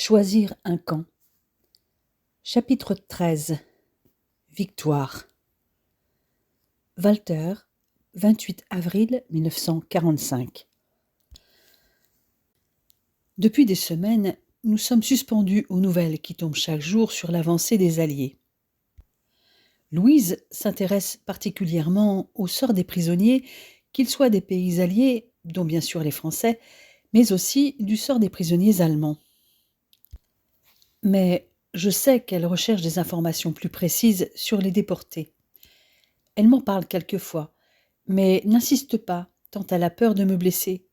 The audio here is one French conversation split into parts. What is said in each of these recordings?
Choisir un camp. Chapitre 13. Victoire. Walter, 28 avril 1945. Depuis des semaines, nous sommes suspendus aux nouvelles qui tombent chaque jour sur l'avancée des Alliés. Louise s'intéresse particulièrement au sort des prisonniers, qu'ils soient des pays alliés, dont bien sûr les Français, mais aussi du sort des prisonniers allemands. Mais je sais qu'elle recherche des informations plus précises sur les déportés. Elle m'en parle quelquefois, mais n'insiste pas, tant elle a peur de me blesser.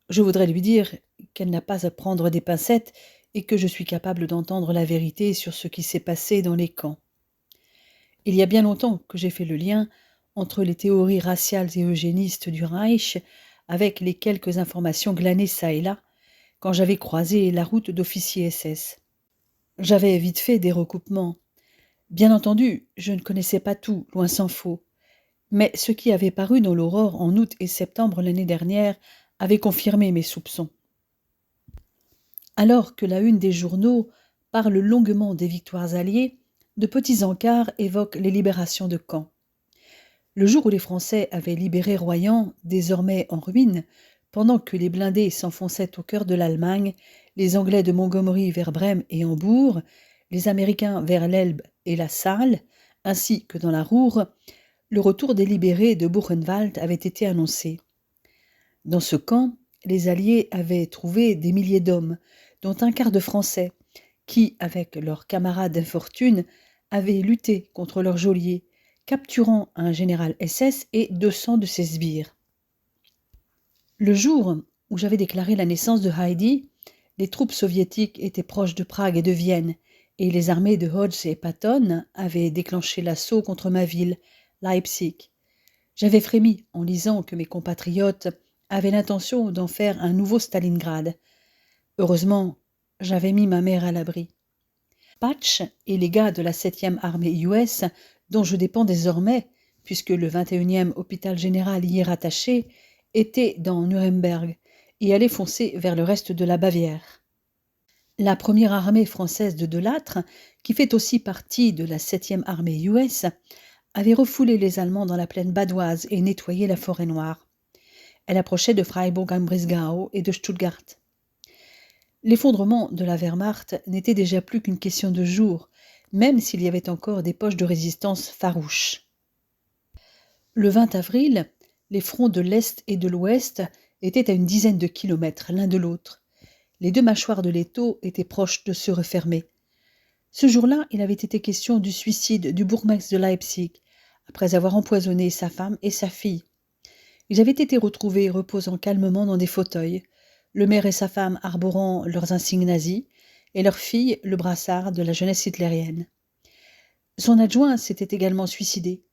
Je voudrais lui dire qu'elle n'a pas à prendre des pincettes et que je suis capable d'entendre la vérité sur ce qui s'est passé dans les camps. Il y a bien longtemps que j'ai fait le lien entre les théories raciales et eugénistes du Reich avec les quelques informations glanées çà et là, quand j'avais croisé la route d'officiers SS. J'avais vite fait des recoupements. Bien entendu, je ne connaissais pas tout, loin s'en faut. Mais ce qui avait paru dans l'Aurore en août et septembre l'année dernière avait confirmé mes soupçons. Alors que la une des journaux parle longuement des victoires alliées, de petits encarts évoquent les libérations de camps. Le jour où les Français avaient libéré Royan, désormais en ruine, pendant que les blindés s'enfonçaient au cœur de l'Allemagne, les Anglais de Montgomery vers Brême et Hambourg, les Américains vers l'Elbe et la Saale, ainsi que dans la Ruhr, le retour des libérés de Buchenwald avait été annoncé. Dans ce camp, les Alliés avaient trouvé des milliers d'hommes, dont un quart de Français, qui, avec leurs camarades d'infortune, avaient lutté contre leurs geôliers, capturant un général SS et 200 de ses sbires. Le jour où j'avais déclaré la naissance de Heidi, les troupes soviétiques étaient proches de Prague et de Vienne, et les armées de Hodge et Patton avaient déclenché l'assaut contre ma ville, Leipzig. J'avais frémi en lisant que mes compatriotes avaient l'intention d'en faire un nouveau Stalingrad. Heureusement, j'avais mis ma mère à l'abri. Patch et les gars de la 7e armée US, dont je dépends désormais, puisque le 21e hôpital général y est rattaché, étaient dans Nuremberg et allaient foncer vers le reste de la Bavière. La première armée française de Delattre, qui fait aussi partie de la 7e armée US, avait refoulé les Allemands dans la plaine badoise et nettoyé la forêt noire. Elle approchait de Freiburg am Breisgau et de Stuttgart. L'effondrement de la Wehrmacht n'était déjà plus qu'une question de jours, même s'il y avait encore des poches de résistance farouches. Le 20 avril, les fronts de l'Est et de l'Ouest étaient à une dizaine de kilomètres l'un de l'autre. Les deux mâchoires de l'étau étaient proches de se refermer. Ce jour-là, il avait été question du suicide du bourgmestre de Leipzig, après avoir empoisonné sa femme et sa fille. Ils avaient été retrouvés reposant calmement dans des fauteuils, le maire et sa femme arborant leurs insignes nazis, et leur fille le brassard de la jeunesse hitlérienne. Son adjoint s'était également suicidé.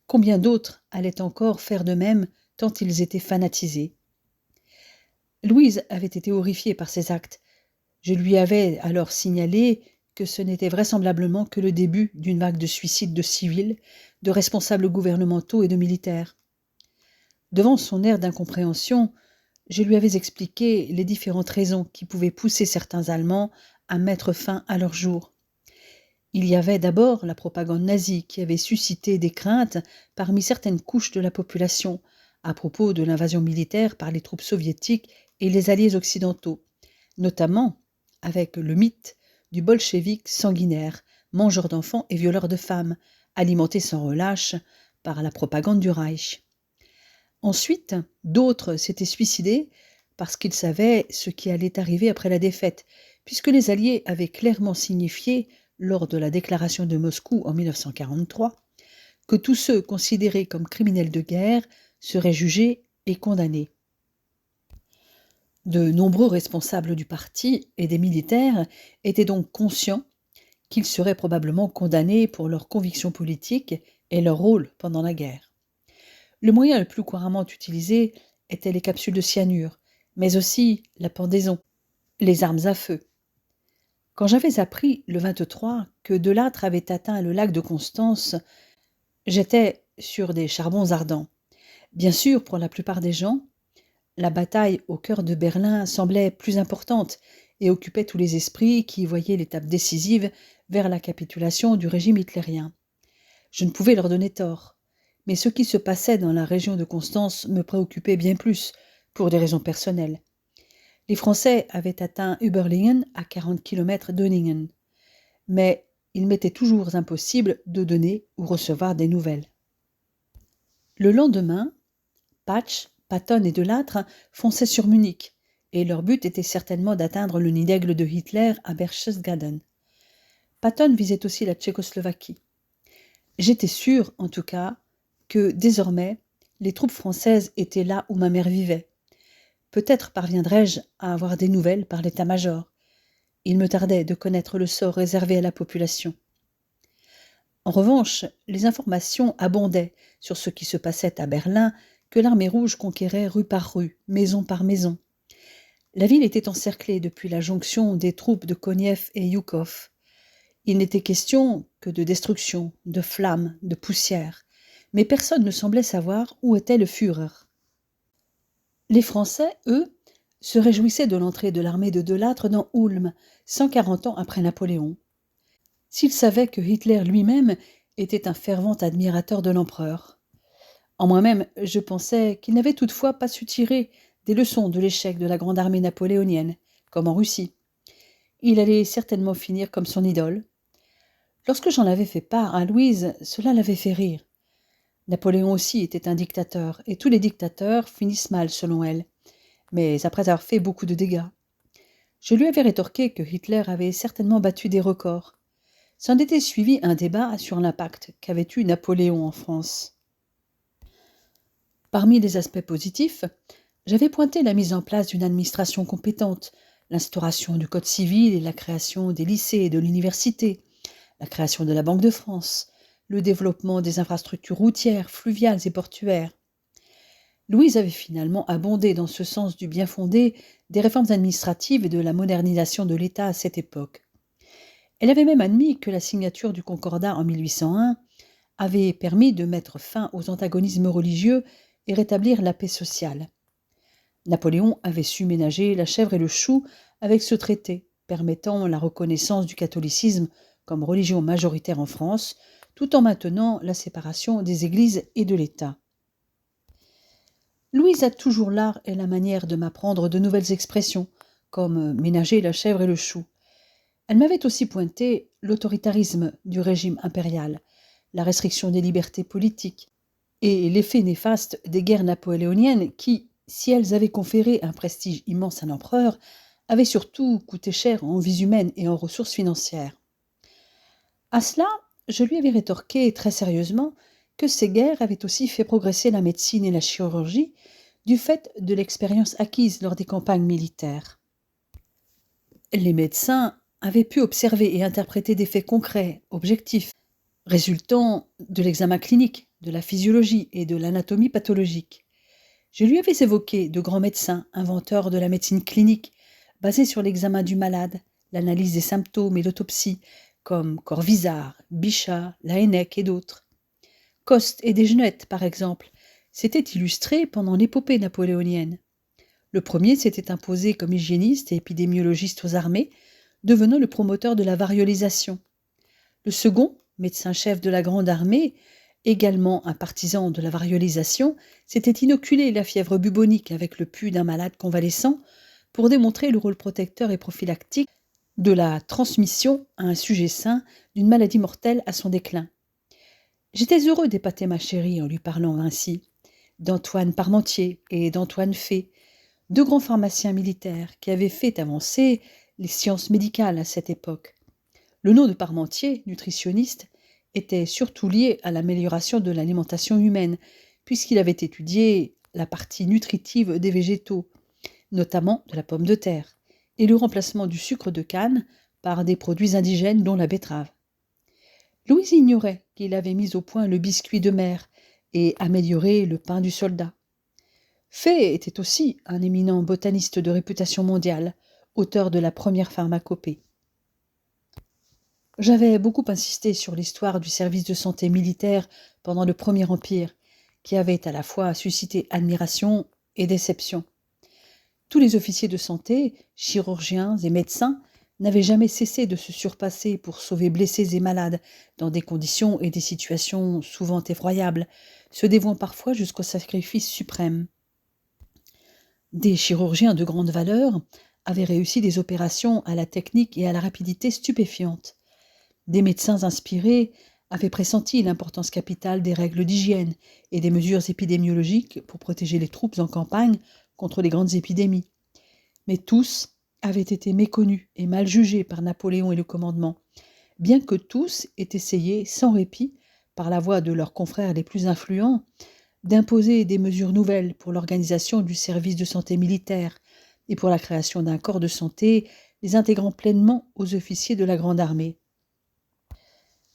Combien d'autres allaient encore faire de même tant ils étaient fanatisés? Louise avait été horrifiée par ces actes. Je lui avais alors signalé que ce n'était vraisemblablement que le début d'une vague de suicides de civils, de responsables gouvernementaux et de militaires. Devant son air d'incompréhension, je lui avais expliqué les différentes raisons qui pouvaient pousser certains Allemands à mettre fin à leur jour. Il y avait d'abord la propagande nazie qui avait suscité des craintes parmi certaines couches de la population à propos de l'invasion militaire par les troupes soviétiques et les alliés occidentaux, notamment avec le mythe du bolchevique sanguinaire, mangeur d'enfants et violeur de femmes, alimenté sans relâche par la propagande du Reich. Ensuite, d'autres s'étaient suicidés parce qu'ils savaient ce qui allait arriver après la défaite, puisque les Alliés avaient clairement signifié, lors de la déclaration de Moscou en 1943, que tous ceux considérés comme criminels de guerre seraient jugés et condamnés. De nombreux responsables du parti et des militaires étaient donc conscients qu'ils seraient probablement condamnés pour leurs convictions politiques et leur rôle pendant la guerre. Le moyen le plus couramment utilisé étaient les capsules de cyanure, mais aussi la pendaison, les armes à feu. Quand j'avais appris le 23 que Delattre avait atteint le lac de Constance, j'étais sur des charbons ardents. Bien sûr, pour la plupart des gens, la bataille au cœur de Berlin semblait plus importante et occupait tous les esprits qui voyaient l'étape décisive vers la capitulation du régime hitlérien. Je ne pouvais leur donner tort, mais ce qui se passait dans la région de Constance me préoccupait bien plus, pour des raisons personnelles. Les Français avaient atteint Überlingen à 40 km d'Öningen, mais il m'était toujours impossible de donner ou recevoir des nouvelles. Le lendemain, Patch, Patton et Delattre fonçaient sur Munich, et leur but était certainement d'atteindre le nid d'aigle de Hitler à Berchtesgaden. Patton visait aussi la Tchécoslovaquie. J'étais sûre, en tout cas, que désormais, les troupes françaises étaient là où ma mère vivait. Peut-être parviendrais-je à avoir des nouvelles par l'état-major. Il me tardait de connaître le sort réservé à la population. En revanche, les informations abondaient sur ce qui se passait à Berlin, que l'armée rouge conquérait rue par rue, maison par maison. La ville était encerclée depuis la jonction des troupes de Koniev et Yukov. Il n'était question que de destruction, de flammes, de poussière, mais personne ne semblait savoir où était le Führer. Les Français, eux, se réjouissaient de l'entrée de l'armée de Delattre dans Ulm, 140 ans après Napoléon. S'ils savaient que Hitler lui-même était un fervent admirateur de l'empereur. En moi-même, je pensais qu'il n'avait toutefois pas su tirer des leçons de l'échec de la grande armée napoléonienne, comme en Russie. Il allait certainement finir comme son idole. Lorsque j'en avais fait part à Louise, cela l'avait fait rire. Napoléon aussi était un dictateur, et tous les dictateurs finissent mal selon elle, mais après avoir fait beaucoup de dégâts. Je lui avais rétorqué que Hitler avait certainement battu des records. S'en était suivi un débat sur l'impact qu'avait eu Napoléon en France. Parmi les aspects positifs, j'avais pointé la mise en place d'une administration compétente, l'instauration du Code civil et la création des lycées et de l'université, la création de la Banque de France, le développement des infrastructures routières, fluviales et portuaires. Louise avait finalement abondé dans ce sens du bien fondé des réformes administratives et de la modernisation de l'État à cette époque. Elle avait même admis que la signature du Concordat en 1801 avait permis de mettre fin aux antagonismes religieux et rétablir la paix sociale. Napoléon avait su ménager la chèvre et le chou avec ce traité, permettant la reconnaissance du catholicisme comme religion majoritaire en France, tout en maintenant la séparation des églises et de l'État. Louise a toujours l'art et la manière de m'apprendre de nouvelles expressions, comme ménager la chèvre et le chou. Elle m'avait aussi pointé l'autoritarisme du régime impérial, la restriction des libertés politiques et l'effet néfaste des guerres napoléoniennes qui, si elles avaient conféré un prestige immense à l'empereur, avaient surtout coûté cher en vies humaines et en ressources financières. À cela, je lui avais rétorqué très sérieusement que ces guerres avaient aussi fait progresser la médecine et la chirurgie du fait de l'expérience acquise lors des campagnes militaires. Les médecins avaient pu observer et interpréter des faits concrets, objectifs, résultant de l'examen clinique, de la physiologie et de l'anatomie pathologique. Je lui avais évoqué de grands médecins, inventeurs de la médecine clinique, basée sur l'examen du malade, l'analyse des symptômes et l'autopsie, comme Corvisart, Bichat, Laennec et d'autres. Coste et Desgenette, par exemple, s'étaient illustrés pendant l'épopée napoléonienne. Le premier s'était imposé comme hygiéniste et épidémiologiste aux armées, devenant le promoteur de la variolisation. Le second, médecin-chef de la Grande Armée, également un partisan de la variolisation, s'était inoculé la fièvre bubonique avec le pus d'un malade convalescent pour démontrer le rôle protecteur et prophylactique de la transmission à un sujet sain d'une maladie mortelle à son déclin. J'étais heureux d'épater ma chérie en lui parlant ainsi, d'Antoine Parmentier et d'Antoine Fay, deux grands pharmaciens militaires qui avaient fait avancer les sciences médicales à cette époque. Le nom de Parmentier, nutritionniste, était surtout lié à l'amélioration de l'alimentation humaine, puisqu'il avait étudié la partie nutritive des végétaux, notamment de la pomme de terre, et le remplacement du sucre de canne par des produits indigènes dont la betterave. Louise ignorait qu'il avait mis au point le biscuit de mer et amélioré le pain du soldat. Fay était aussi un éminent botaniste de réputation mondiale, auteur de la première pharmacopée. J'avais beaucoup insisté sur l'histoire du service de santé militaire pendant le Premier Empire, qui avait à la fois suscité admiration et déception. Tous les officiers de santé, chirurgiens et médecins, n'avaient jamais cessé de se surpasser pour sauver blessés et malades dans des conditions et des situations souvent effroyables, se dévouant parfois jusqu'au sacrifice suprême. Des chirurgiens de grande valeur avaient réussi des opérations à la technique et à la rapidité stupéfiantes. Des médecins inspirés avaient pressenti l'importance capitale des règles d'hygiène et des mesures épidémiologiques pour protéger les troupes en campagne contre les grandes épidémies. Mais tous avaient été méconnus et mal jugés par Napoléon et le commandement, bien que tous aient essayé sans répit, par la voix de leurs confrères les plus influents, d'imposer des mesures nouvelles pour l'organisation du service de santé militaire et pour la création d'un corps de santé les intégrant pleinement aux officiers de la Grande Armée.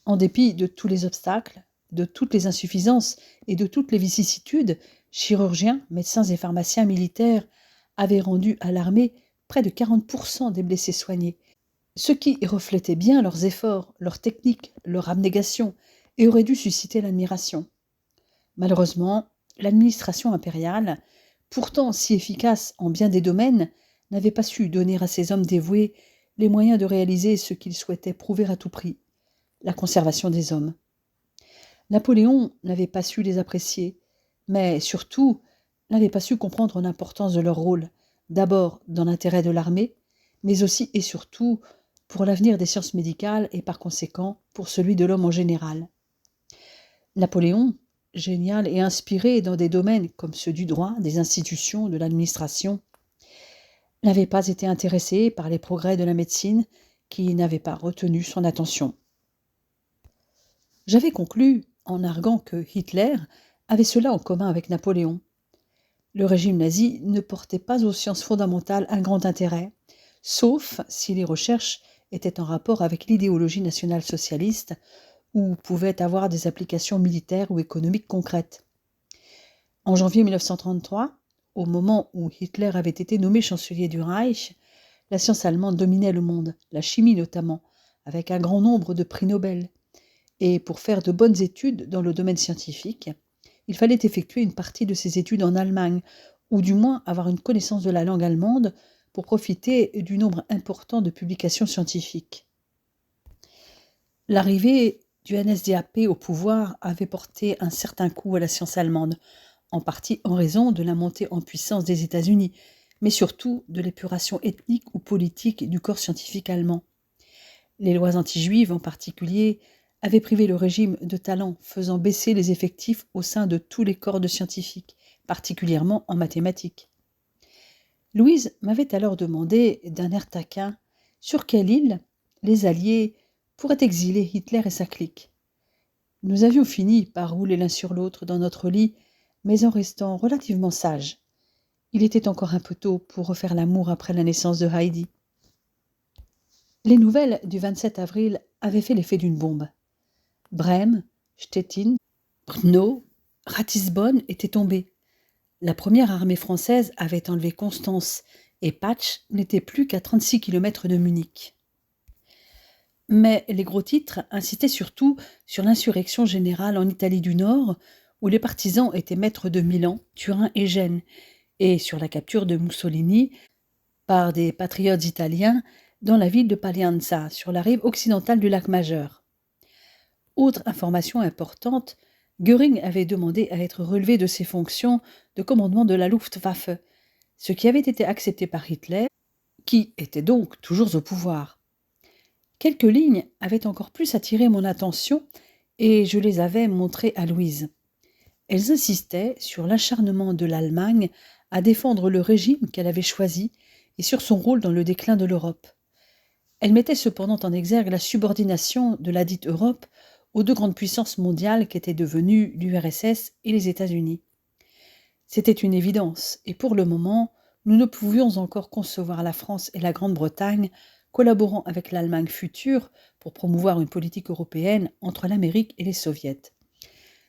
En dépit de tous les obstacles, de toutes les insuffisances et de toutes les vicissitudes, chirurgiens, médecins et pharmaciens militaires avaient rendu à l'armée près de 40% des blessés soignés, ce qui reflétait bien leurs efforts, leur technique, leur abnégation, et aurait dû susciter l'admiration. Malheureusement, l'administration impériale, pourtant si efficace en bien des domaines, n'avait pas su donner à ces hommes dévoués les moyens de réaliser ce qu'ils souhaitaient prouver à tout prix, la conservation des hommes. Napoléon n'avait pas su les apprécier, mais surtout n'avait pas su comprendre l'importance de leur rôle, d'abord dans l'intérêt de l'armée, mais aussi et surtout pour l'avenir des sciences médicales et par conséquent pour celui de l'homme en général. Napoléon, génial et inspiré dans des domaines comme ceux du droit, des institutions, de l'administration, n'avait pas été intéressé par les progrès de la médecine qui n'avaient pas retenu son attention. J'avais conclu, en arguant que Hitler avait cela en commun avec Napoléon. Le régime nazi ne portait pas aux sciences fondamentales un grand intérêt, sauf si les recherches étaient en rapport avec l'idéologie nationale-socialiste ou pouvaient avoir des applications militaires ou économiques concrètes. En janvier 1933, au moment où Hitler avait été nommé chancelier du Reich, la science allemande dominait le monde, la chimie notamment, avec un grand nombre de prix Nobel. Et pour faire de bonnes études dans le domaine scientifique, il fallait effectuer une partie de ces études en Allemagne, ou du moins avoir une connaissance de la langue allemande pour profiter du nombre important de publications scientifiques. L'arrivée du NSDAP au pouvoir avait porté un certain coup à la science allemande, en partie en raison de la montée en puissance des États-Unis, mais surtout de l'épuration ethnique ou politique du corps scientifique allemand. Les lois anti-juives en particulier avaient privé le régime de talents, faisant baisser les effectifs au sein de tous les corps de scientifiques, particulièrement en mathématiques. Louise m'avait alors demandé, d'un air taquin, sur quelle île les Alliés pourraient exiler Hitler et sa clique. Nous avions fini par rouler l'un sur l'autre dans notre lit, mais en restant relativement sages. Il était encore un peu tôt pour refaire l'amour après la naissance de Heidi. Les nouvelles du 27 avril avaient fait l'effet d'une bombe. Brême, Stettin, Brno, Ratisbonne étaient tombés. La première armée française avait enlevé Constance et Patch n'était plus qu'à 36 km de Munich. Mais les gros titres incitaient surtout sur l'insurrection générale en Italie du Nord, où les partisans étaient maîtres de Milan, Turin et Gênes, et sur la capture de Mussolini par des patriotes italiens dans la ville de Paglianza, sur la rive occidentale du lac Majeur. Autre information importante, Göring avait demandé à être relevé de ses fonctions de commandement de la Luftwaffe, ce qui avait été accepté par Hitler, qui était donc toujours au pouvoir. Quelques lignes avaient encore plus attiré mon attention et je les avais montrées à Louise. Elles insistaient sur l'acharnement de l'Allemagne à défendre le régime qu'elle avait choisi et sur son rôle dans le déclin de l'Europe. Elles mettaient cependant en exergue la subordination de la dite Europe aux deux grandes puissances mondiales qu'étaient devenues l'URSS et les États-Unis. C'était une évidence, et pour le moment, nous ne pouvions encore concevoir la France et la Grande-Bretagne collaborant avec l'Allemagne future pour promouvoir une politique européenne entre l'Amérique et les Soviets.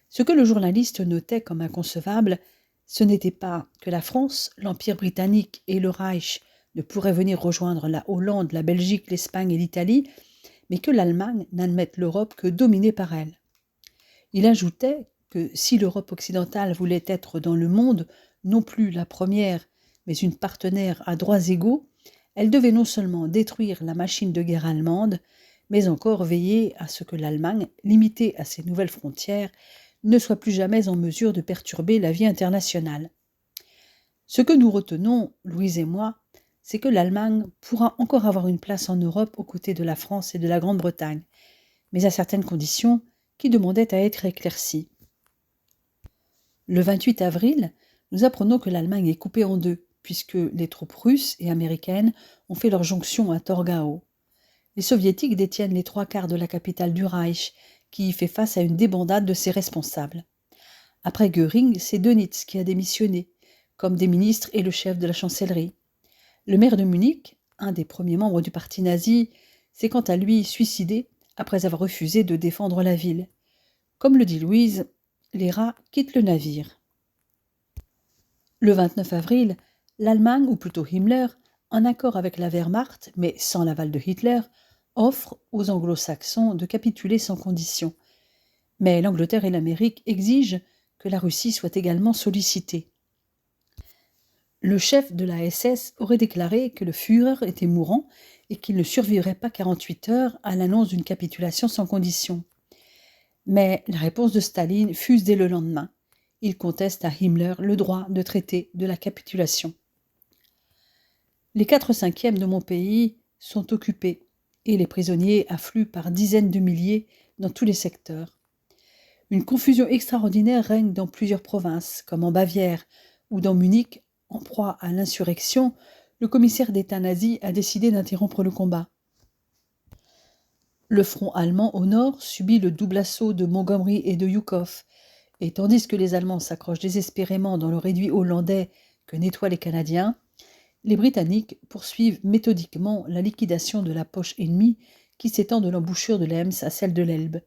Ce que le journaliste notait comme inconcevable, ce n'était pas que la France, l'Empire britannique et le Reich ne pourraient venir rejoindre la Hollande, la Belgique, l'Espagne et l'Italie, mais que l'Allemagne n'admette l'Europe que dominée par elle. Il ajoutait que si l'Europe occidentale voulait être dans le monde non plus la première, mais une partenaire à droits égaux, elle devait non seulement détruire la machine de guerre allemande, mais encore veiller à ce que l'Allemagne, limitée à ses nouvelles frontières, ne soit plus jamais en mesure de perturber la vie internationale. Ce que nous retenons, Louise et moi, c'est que l'Allemagne pourra encore avoir une place en Europe aux côtés de la France et de la Grande-Bretagne, mais à certaines conditions qui demandaient à être éclaircies. Le 28 avril, nous apprenons que l'Allemagne est coupée en deux, puisque les troupes russes et américaines ont fait leur jonction à Torgau. Les soviétiques détiennent les 3/4 de la capitale du Reich, qui fait face à une débandade de ses responsables. Après Göring, c'est Dönitz qui a démissionné, comme des ministres et le chef de la chancellerie. Le maire de Munich, un des premiers membres du parti nazi, s'est quant à lui suicidé après avoir refusé de défendre la ville. Comme le dit Louise, les rats quittent le navire. Le 29 avril, l'Allemagne, ou plutôt Himmler, en accord avec la Wehrmacht, mais sans l'aval de Hitler, offre aux anglo-saxons de capituler sans condition. Mais l'Angleterre et l'Amérique exigent que la Russie soit également sollicitée. Le chef de la SS aurait déclaré que le Führer était mourant et qu'il ne survivrait pas 48 heures à l'annonce d'une capitulation sans condition. Mais la réponse de Staline fuse dès le lendemain. Il conteste à Himmler le droit de traiter de la capitulation. Les 4/5 de mon pays sont occupés et les prisonniers affluent par dizaines de milliers dans tous les secteurs. Une confusion extraordinaire règne dans plusieurs provinces, comme en Bavière ou dans Munich. En proie à l'insurrection, le commissaire d'État nazi a décidé d'interrompre le combat. Le front allemand au nord subit le double assaut de Montgomery et de Yukov, et tandis que les Allemands s'accrochent désespérément dans le réduit hollandais que nettoient les Canadiens, les Britanniques poursuivent méthodiquement la liquidation de la poche ennemie qui s'étend de l'embouchure de l'Ems à celle de l'Elbe.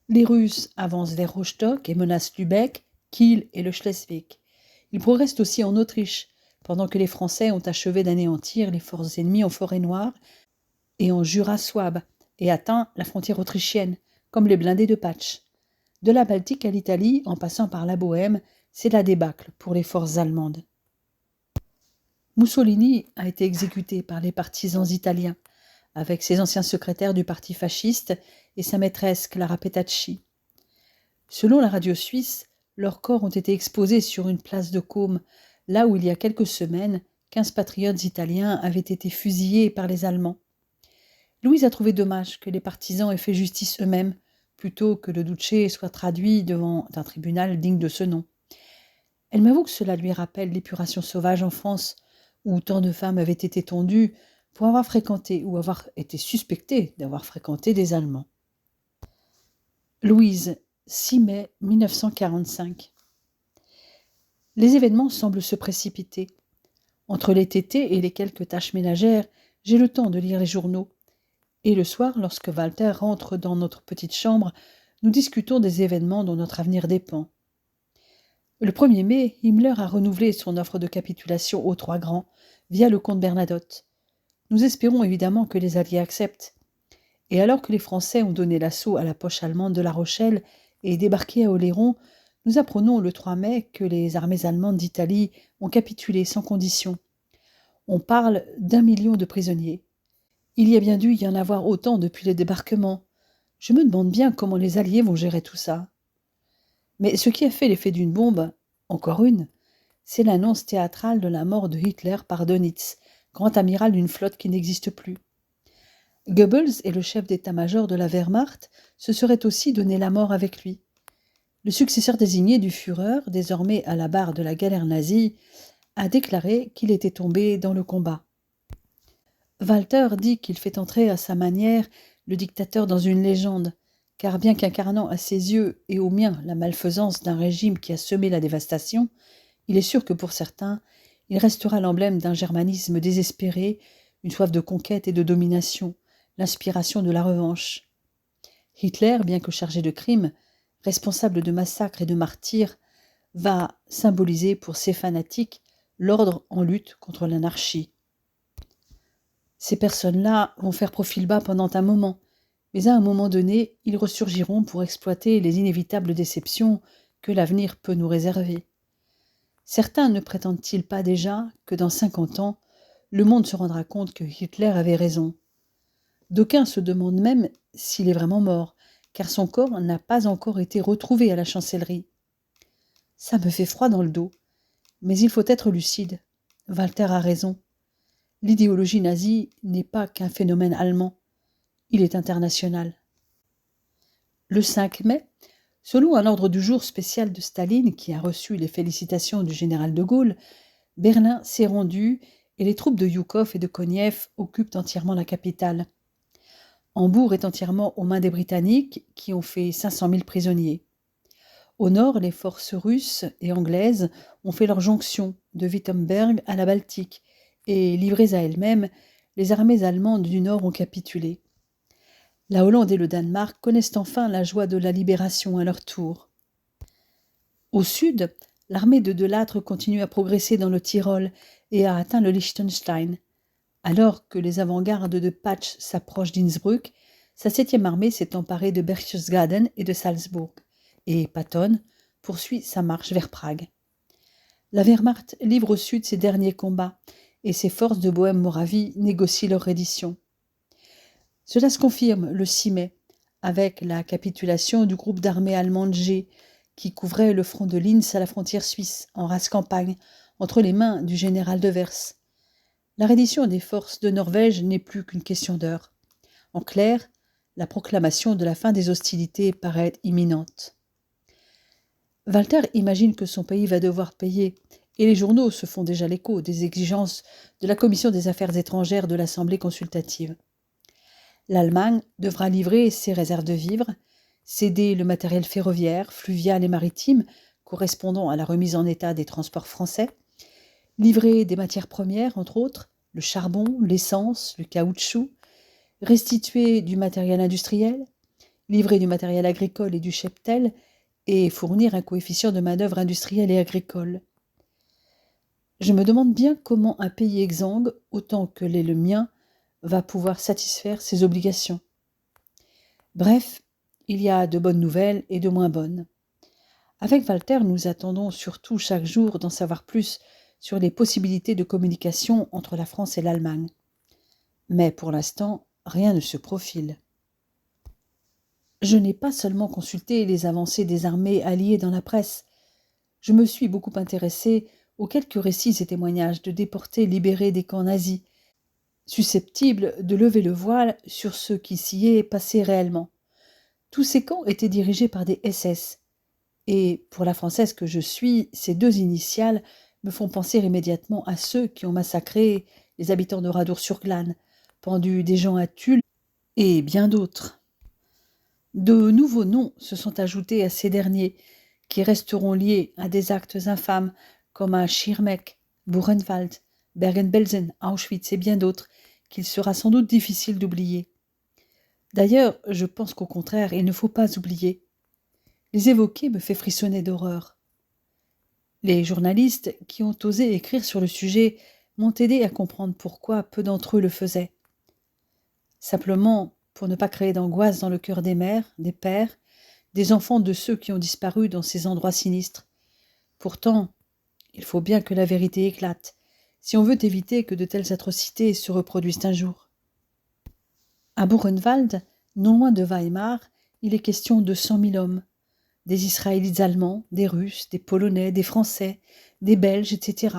Les Russes avancent vers Rostock et menacent Lübeck, Kiel et le Schleswig. Ils progressent aussi en Autriche, pendant que les Français ont achevé d'anéantir les forces ennemies en Forêt-Noire et en Jura-Souabe, et atteint la frontière autrichienne, comme les blindés de Patch. De la Baltique à l'Italie, en passant par la Bohême, c'est la débâcle pour les forces allemandes. Mussolini a été exécuté par les partisans italiens, avec ses anciens secrétaires du parti fasciste et sa maîtresse Clara Petacci. Selon la radio suisse, leurs corps ont été exposés sur une place de Côme, là où il y a quelques semaines, 15 patriotes italiens avaient été fusillés par les Allemands. Louise a trouvé dommage que les partisans aient fait justice eux-mêmes, plutôt que le Duce soit traduit devant un tribunal digne de ce nom. Elle m'avoue que cela lui rappelle l'épuration sauvage en France, où tant de femmes avaient été tondues pour avoir fréquenté ou avoir été suspectées d'avoir fréquenté des Allemands. Louise, 6 mai 1945. Les événements semblent se précipiter. Entre les tétés et les quelques tâches ménagères, j'ai le temps de lire les journaux. Et le soir, lorsque Walter rentre dans notre petite chambre, nous discutons des événements dont notre avenir dépend. Le 1er mai, Himmler a renouvelé son offre de capitulation aux Trois Grands via le comte Bernadotte. Nous espérons évidemment que les Alliés acceptent. Et alors que les Français ont donné l'assaut à la poche allemande de La Rochelle et débarqué à Oléron, nous apprenons le 3 mai que les armées allemandes d'Italie ont capitulé sans condition. On parle d'1 million de prisonniers. Il y a bien dû y en avoir autant depuis le débarquement. Je me demande bien comment les Alliés vont gérer tout ça. Mais ce qui a fait l'effet d'une bombe, encore une, c'est l'annonce théâtrale de la mort de Hitler par Dönitz, grand amiral d'une flotte qui n'existe plus. Goebbels et le chef d'état-major de la Wehrmacht se seraient aussi donné la mort avec lui. Le successeur désigné du Führer, désormais à la barre de la galère nazie, a déclaré qu'il était tombé dans le combat. Walter dit qu'il fait entrer à sa manière le dictateur dans une légende, car bien qu'incarnant à ses yeux et aux miens la malfaisance d'un régime qui a semé la dévastation, il est sûr que pour certains, il restera l'emblème d'un germanisme désespéré, une soif de conquête et de domination, l'inspiration de la revanche. Hitler, bien que chargé de crimes, responsable de massacres et de martyrs, va symboliser pour ces fanatiques l'ordre en lutte contre l'anarchie. Ces personnes-là vont faire profil bas pendant un moment, mais à un moment donné, ils ressurgiront pour exploiter les inévitables déceptions que l'avenir peut nous réserver. Certains ne prétendent-ils pas déjà que dans 50 ans, le monde se rendra compte que Hitler avait raison? D'aucuns se demandent même s'il est vraiment mort, car son corps n'a pas encore été retrouvé à la chancellerie. Ça me fait froid dans le dos, mais il faut être lucide. Walter a raison. L'idéologie nazie n'est pas qu'un phénomène allemand, il est international. Le 5 mai, selon un ordre du jour spécial de Staline qui a reçu les félicitations du général de Gaulle, Berlin s'est rendu et les troupes de Zhukov et de Konev occupent entièrement la capitale. Hambourg est entièrement aux mains des Britanniques qui ont fait 500 000 prisonniers. Au nord, les forces russes et anglaises ont fait leur jonction de Wittenberg à la Baltique et, livrées à elles-mêmes, les armées allemandes du nord ont capitulé. La Hollande et le Danemark connaissent enfin la joie de la libération à leur tour. Au sud, l'armée de Delattre continue à progresser dans le Tyrol et a atteint le Liechtenstein. Alors que les avant-gardes de Patch s'approchent d'Innsbruck, sa 7e armée s'est emparée de Berchtesgaden et de Salzbourg, et Patton poursuit sa marche vers Prague. La Wehrmacht livre au sud ses derniers combats, et ses forces de Bohême-Moravie négocient leur reddition. Cela se confirme le 6 mai, avec la capitulation du groupe d'armées allemandes G, qui couvrait le front de Linz à la frontière suisse, en rase campagne, entre les mains du général de Vers. La reddition des forces de Norvège n'est plus qu'une question d'heure. En clair, la proclamation de la fin des hostilités paraît imminente. Walter imagine que son pays va devoir payer, et les journaux se font déjà l'écho des exigences de la Commission des Affaires étrangères de l'Assemblée consultative. L'Allemagne devra livrer ses réserves de vivres, céder le matériel ferroviaire, fluvial et maritime correspondant à la remise en état des transports français, livrer des matières premières, entre autres, le charbon, l'essence, le caoutchouc, restituer du matériel industriel, livrer du matériel agricole et du cheptel, et fournir un coefficient de main-d'œuvre industrielle et agricole. Je me demande bien comment un pays exsangue, autant que l'est le mien, va pouvoir satisfaire ses obligations. Bref, il y a de bonnes nouvelles et de moins bonnes. Avec Walter, nous attendons surtout chaque jour d'en savoir plus sur les possibilités de communication entre la France et l'Allemagne. Mais pour l'instant, rien ne se profile. Je n'ai pas seulement consulté les avancées des armées alliées dans la presse. Je me suis beaucoup intéressée aux quelques récits et témoignages de déportés libérés des camps nazis, susceptibles de lever le voile sur ce qui s'y est passé réellement. Tous ces camps étaient dirigés par des SS. Et pour la Française que je suis, ces 2 initiales me font penser immédiatement à ceux qui ont massacré les habitants de Radour-sur-Glane, pendu des gens à Tulle et bien d'autres. De nouveaux noms se sont ajoutés à ces derniers, qui resteront liés à des actes infâmes comme à Schirmeck, Buchenwald, Bergen-Belsen, Auschwitz et bien d'autres, qu'il sera sans doute difficile d'oublier. D'ailleurs, je pense qu'au contraire, il ne faut pas oublier. Les évoquer me fait frissonner d'horreur. Les journalistes qui ont osé écrire sur le sujet m'ont aidé à comprendre pourquoi peu d'entre eux le faisaient. Simplement pour ne pas créer d'angoisse dans le cœur des mères, des pères, des enfants de ceux qui ont disparu dans ces endroits sinistres. Pourtant, il faut bien que la vérité éclate, si on veut éviter que de telles atrocités se reproduisent un jour. À Buchenwald, non loin de Weimar, il est question de 100 000 hommes, des Israélites allemands, des Russes, des Polonais, des Français, des Belges, etc.,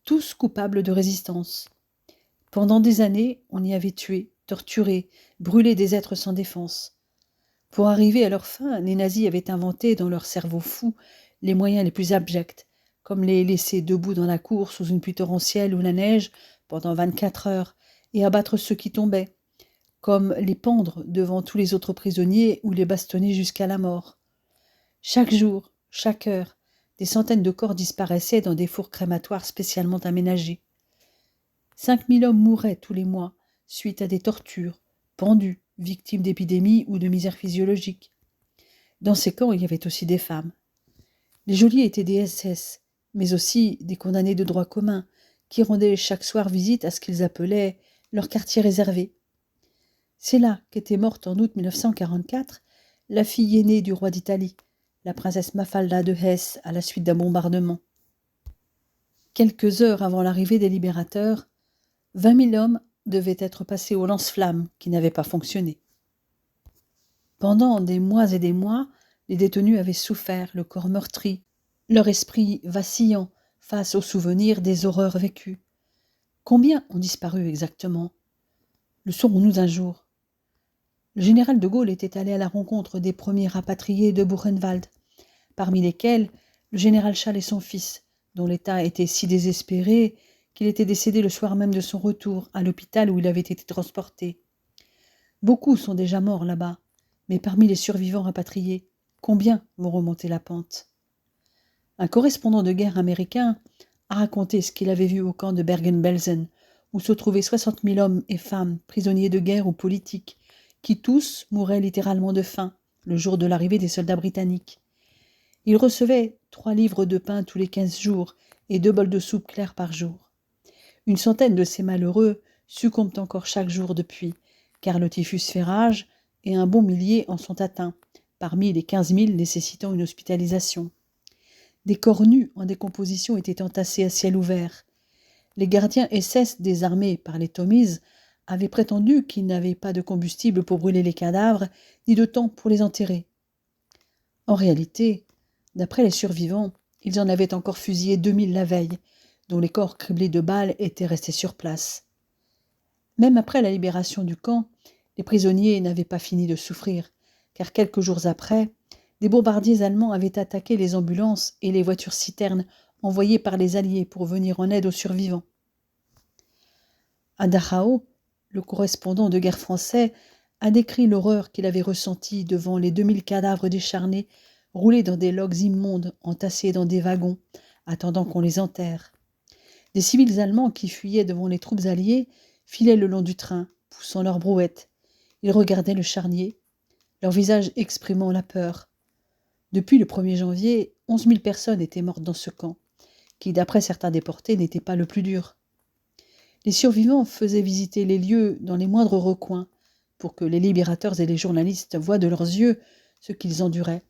tous coupables de résistance. Pendant des années, on y avait tué, torturé, brûlé des êtres sans défense. Pour arriver à leur fin, les nazis avaient inventé dans leur cerveau fou les moyens les plus abjects, comme les laisser debout dans la cour sous une pluie torrentielle ou la neige pendant 24 heures et abattre ceux qui tombaient, comme les pendre devant tous les autres prisonniers ou les bastonner jusqu'à la mort. Chaque jour, chaque heure, des centaines de corps disparaissaient dans des fours crématoires spécialement aménagés. 5000 hommes mouraient tous les mois, suite à des tortures, pendus, victimes d'épidémies ou de misère physiologique. Dans ces camps, il y avait aussi des femmes. Les geôliers étaient des SS, mais aussi des condamnés de droit commun, qui rendaient chaque soir visite à ce qu'ils appelaient leur quartier réservé. C'est là qu'était morte en août 1944 la fille aînée du roi d'Italie, la princesse Mafalda de Hesse, à la suite d'un bombardement. Quelques heures avant l'arrivée des libérateurs, 20 000 hommes devaient être passés au lance-flammes qui n'avait pas fonctionné. Pendant des mois et des mois, les détenus avaient souffert, le corps meurtri, leur esprit vacillant face aux souvenirs des horreurs vécues. Combien ont disparu exactement? Le saurons-nous un jour? Le général de Gaulle était allé à la rencontre des premiers rapatriés de Buchenwald, parmi lesquels le général Schall et son fils, dont l'état était si désespéré qu'il était décédé le soir même de son retour à l'hôpital où il avait été transporté. Beaucoup sont déjà morts là-bas, mais parmi les survivants rapatriés, combien vont remonter la pente? Un correspondant de guerre américain a raconté ce qu'il avait vu au camp de Bergen-Belsen, où se trouvaient 60 000 hommes et femmes, prisonniers de guerre ou politiques, qui tous mouraient littéralement de faim le jour de l'arrivée des soldats britanniques. Ils recevaient 3 livres de pain tous les 15 jours et 2 bols de soupe claire par jour. Une centaine de ces malheureux succombent encore chaque jour depuis, car le typhus fait rage et un bon millier en sont atteints, parmi les 15 000 nécessitant une hospitalisation. Des corps nus en décomposition étaient entassés à ciel ouvert. Les gardiens SS désarmés par les Tommies avaient prétendu qu'ils n'avaient pas de combustible pour brûler les cadavres, ni de temps pour les enterrer. En réalité, d'après les survivants, ils en avaient encore fusillé 2000 la veille, dont les corps criblés de balles étaient restés sur place. Même après la libération du camp, les prisonniers n'avaient pas fini de souffrir, car quelques jours après, des bombardiers allemands avaient attaqué les ambulances et les voitures-citernes envoyées par les Alliés pour venir en aide aux survivants. À Dachau, le correspondant de guerre français a décrit l'horreur qu'il avait ressentie devant les 2000 cadavres décharnés, roulés dans des logs immondes, entassés dans des wagons, attendant qu'on les enterre. Des civils allemands qui fuyaient devant les troupes alliées filaient le long du train, poussant leurs brouettes. Ils regardaient le charnier, leur visage exprimant la peur. Depuis le 1er janvier, 11 000 personnes étaient mortes dans ce camp, qui, d'après certains déportés, n'était pas le plus dur. Les survivants faisaient visiter les lieux dans les moindres recoins, pour que les libérateurs et les journalistes voient de leurs yeux ce qu'ils enduraient.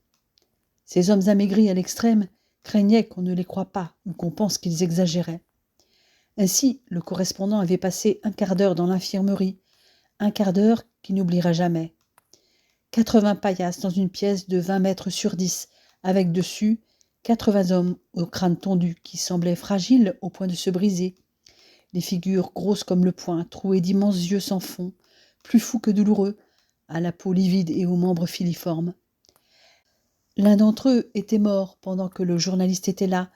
Ces hommes amaigris à l'extrême craignaient qu'on ne les croie pas ou qu'on pense qu'ils exagéraient. Ainsi, le correspondant avait passé un quart d'heure dans l'infirmerie, un quart d'heure qu'il n'oubliera jamais. 80 paillasses dans une pièce de 20 mètres sur 10, avec dessus 80 hommes au crâne tondu qui semblaient fragiles au point de se briser. Les figures grosses comme le poing, trouées d'immenses yeux sans fond, plus fous que douloureux, à la peau livide et aux membres filiformes. L'un d'entre eux était mort pendant que le journaliste était là,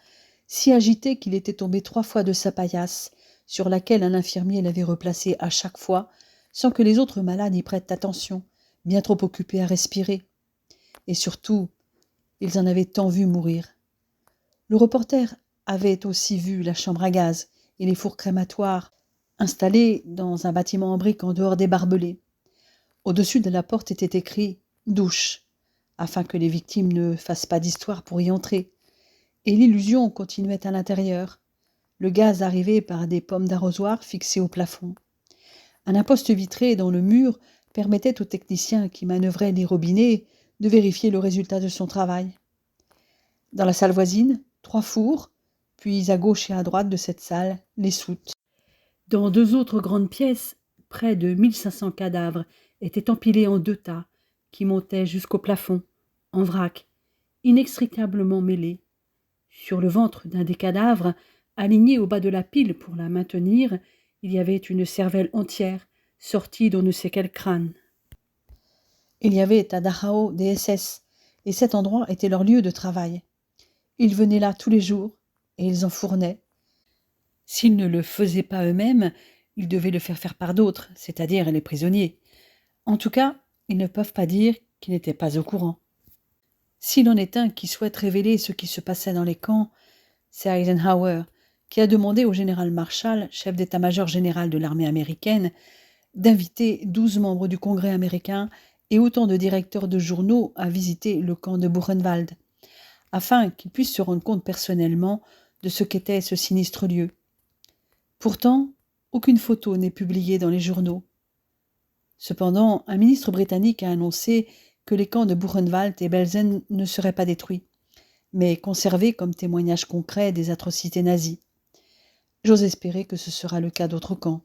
si agité qu'il était tombé 3 fois de sa paillasse, sur laquelle un infirmier l'avait replacé à chaque fois, sans que les autres malades y prêtent attention, bien trop occupés à respirer. Et surtout, ils en avaient tant vu mourir. Le reporter avait aussi vu la chambre à gaz et les fours crématoires installés dans un bâtiment en briques en dehors des barbelés. Au-dessus de la porte était écrit « douche », afin que les victimes ne fassent pas d'histoire pour y entrer. Et l'illusion continuait à l'intérieur. Le gaz arrivait par des pommes d'arrosoir fixées au plafond. Un imposte vitré dans le mur permettait au technicien qui manœuvrait les robinets de vérifier le résultat de son travail. Dans la salle voisine, 3 fours, puis à gauche et à droite de cette salle, les soutes. Dans 2 autres grandes pièces, près de 1500 cadavres étaient empilés en 2 tas, qui montaient jusqu'au plafond, en vrac, inextricablement mêlés. Sur le ventre d'un des cadavres, aligné au bas de la pile pour la maintenir, il y avait une cervelle entière, sortie d'on ne sait quel crâne. Il y avait à Dachau des SS, et cet endroit était leur lieu de travail. Ils venaient là tous les jours, et ils en fournaient. S'ils ne le faisaient pas eux-mêmes, ils devaient le faire par d'autres, c'est-à-dire les prisonniers. En tout cas, ils ne peuvent pas dire qu'ils n'étaient pas au courant. S'il en est un qui souhaite révéler ce qui se passait dans les camps, c'est Eisenhower, qui a demandé au général Marshall, chef d'état-major général de l'armée américaine, d'inviter 12 membres du Congrès américain et autant de directeurs de journaux à visiter le camp de Buchenwald, afin qu'ils puissent se rendre compte personnellement de ce qu'était ce sinistre lieu. Pourtant, aucune photo n'est publiée dans les journaux. Cependant, un ministre britannique a annoncé que les camps de Buchenwald et Belsen ne seraient pas détruits, mais conservés comme témoignage concret des atrocités nazies. J'ose espérer que ce sera le cas d'autres camps.